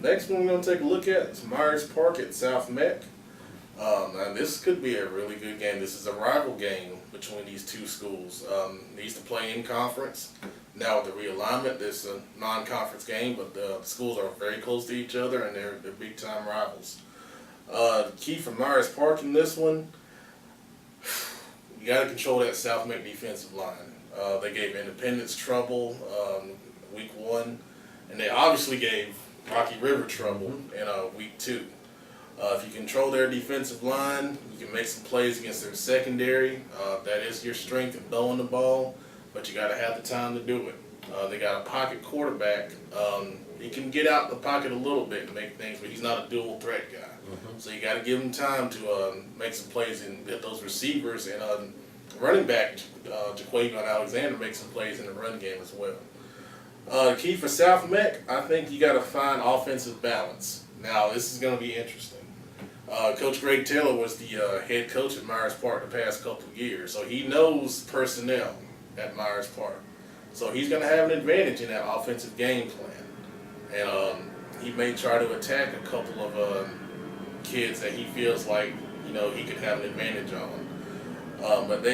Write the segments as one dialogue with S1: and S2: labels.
S1: Next one we're going to take a look at is Myers Park at South Meck. Now this could be a really good game. This is a rival game between these two schools. These to play in conference. Now with the realignment, this is a non-conference game, but the schools are very close to each other and they're big-time rivals. The key for Myers Park in this one, you got to control that South Meck defensive line. They gave Independence trouble week 1, and they obviously gave Rocky River trouble in week 2. If you control their defensive line, you can make some plays against their secondary. That is your strength in throwing the ball, but you got to have the time to do it. They got a pocket quarterback. He can get out the pocket a little bit and make things, but he's not a dual threat guy. So you got to give him time to make some plays and get those receivers, and running back Jaquavion Alexander make some plays in the run game as well. The key for South Meck, I think you got to find offensive balance. Now this is going to be interesting. Coach Greg Taylor was the head coach at Myers Park the past couple of years, so he knows personnel at Myers Park. So he's going to have an advantage in that offensive game plan, and he may try to attack a couple of kids that he feels like he could have an advantage on. But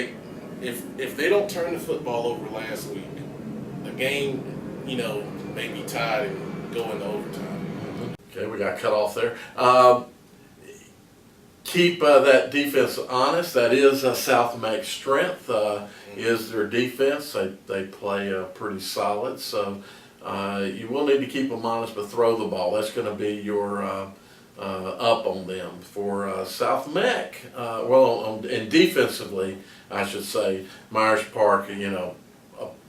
S1: if they don't turn the football over last week, the game may be tied and go into overtime.
S2: Okay, we got cut off there. Keep that defense honest. That is South Meck's strength. Is their defense. They play pretty solid. So you will need to keep them honest, but throw the ball. That's going to be your up on them. For South Meck, and defensively, I should say, Myers Park,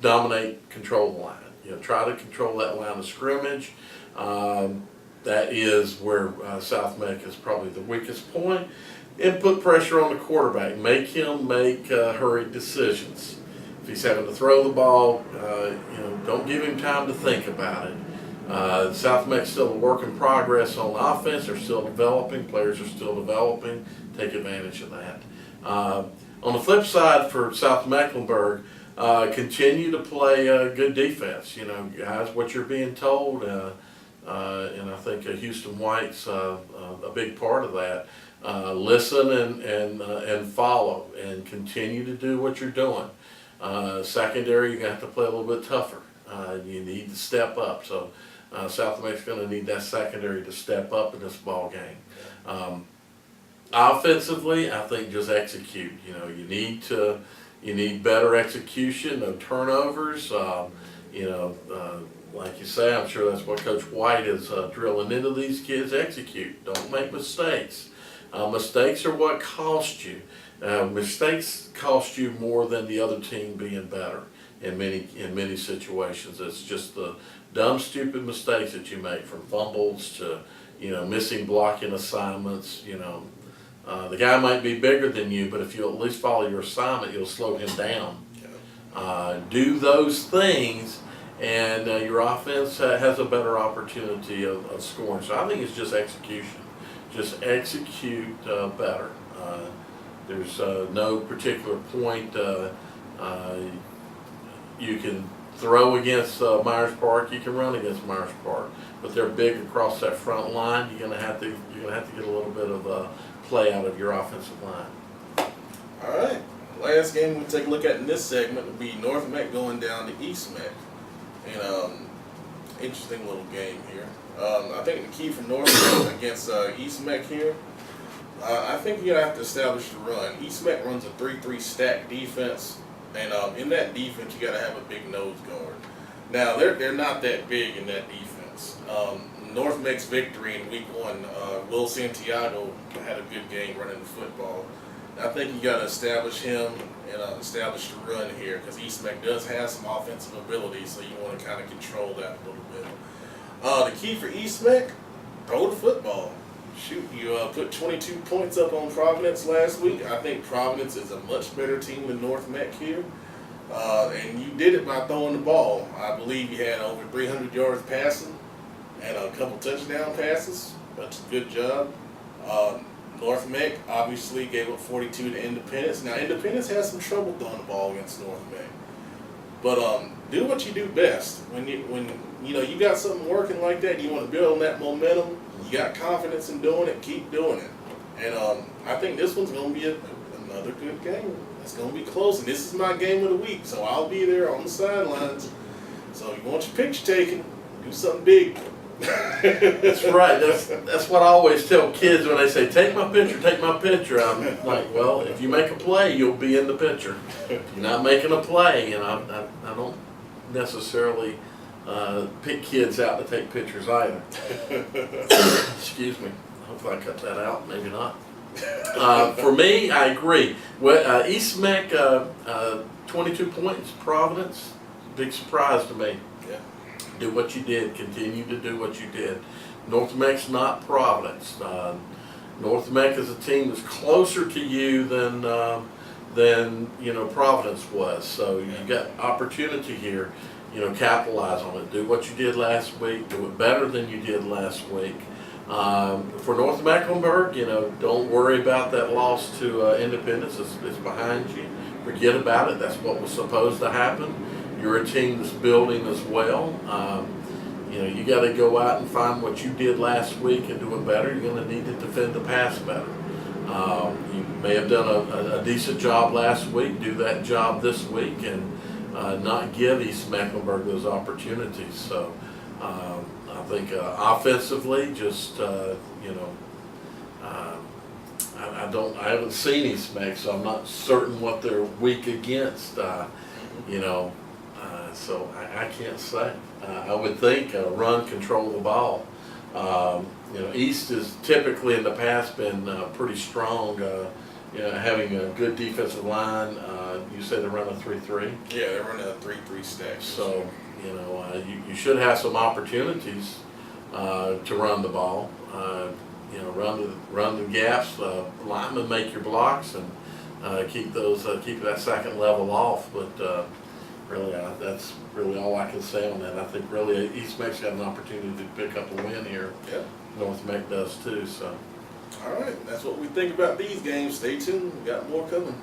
S2: dominate, control the line. Try to control that line of scrimmage. That is where South Meck is probably the weakest point. And put pressure on the quarterback. Make him make hurried decisions. If he's having to throw the ball, don't give him time to think about it. South Meck's still a work in progress on offense. They're still developing. Players are still developing. Take advantage of that. On the flip side, for South Mecklenburg, continue to play good defense. Guys, what you're being told, and I think Houston White's a big part of that. Listen and follow, and continue to do what you're doing. Secondary, you're going to have to play a little bit tougher. You need to step up. So South Meck's going to need that secondary to step up in this ball game. Offensively, I think just execute. You need better execution, no turnovers. Like you say, I'm sure that's what Coach White is drilling into these kids. Execute. Don't make mistakes. Mistakes are what cost you. Mistakes cost you more than the other team being better in many situations. It's just the dumb, stupid mistakes that you make, from fumbles to missing blocking assignments. The guy might be bigger than you, but if you at least follow your assignment, you'll slow him down. Do those things, and your offense has a better opportunity of scoring. So I think it's just execution. Just execute better. There's no particular point. You can throw against Myers Park. You can run against Myers Park, but they're big across that front line. You're gonna have to get a little bit of play out of your offensive line.
S1: All right. Last game we'll take a look at in this segment will be North Meck going down to East Meck. And interesting little game here. I think the key for North Meck against East Meck here, I think you're going to have to establish the run. East Meck runs a 3-3 stack defense, and in that defense you got to have a big nose guard. Now they're not that big in that defense. North Meck's victory in week 1, Will Santiago had a good game running the football. I think you got to establish him and establish the run here, because East Meck does have some offensive ability, so you want to kind of control that a little bit. The key for East Meck, throw the football. Shoot, you put 22 points up on Providence last week. I think Providence is a much better team than North Meck here. And you did it by throwing the ball. I believe you had over 300 yards passing and a couple touchdown passes. That's a good job. North Meck obviously gave up 42 to Independence. Now, Independence has some trouble throwing the ball against North Meck. But do what you do best. When you got something working like that, you want to build on that momentum. You got confidence in doing it. Keep doing it. And I think this one's going to be another good game. It's going to be close, and this is my game of the week, so I'll be there on the sidelines. So if you want your picture taken, do something big.
S2: That's right. That's what I always tell kids when they say, take my picture, take my picture. I'm like, well, if you make a play, you'll be in the picture. If you're not making a play, and I don't necessarily pick kids out to take pictures either. Excuse me. Hopefully I cut that out. Maybe not. For me, I agree. Well, East Meck, 22 points, Providence, big surprise to me.
S1: Yeah.
S2: Do what you did. Continue to do what you did. North Meck's not Providence. North Meck is a team that's closer to you than Providence was. So you got opportunity here. Capitalize on it. Do what you did last week. Do it better than you did last week. For North Mecklenburg, don't worry about that loss to Independence. It's behind you. Forget about it. That's what was supposed to happen. You're a team that's building as well. You got to go out and find what you did last week and do it better. You're going to need to defend the pass better. You may have done a decent job last week. Do that job this week and not give East Mecklenburg those opportunities. So I think offensively, just I haven't seen East Meck, so I'm not certain what they're weak against. So I can't say. I would think run, control the ball. East has typically in the past been pretty strong. Having a good defensive line. You say they run a 3-3.
S1: Yeah, they're running a 3-3 stack.
S2: So you should have some opportunities to run the ball. Run the gaps. Linemen make your blocks and keep that second level off. But really, that's really all I can say on that. I think really East Meck's got an opportunity to pick up a win here.
S1: Yeah.
S2: North Meck does too. So.
S1: All right, that's what we think about these games. Stay tuned. We got more coming.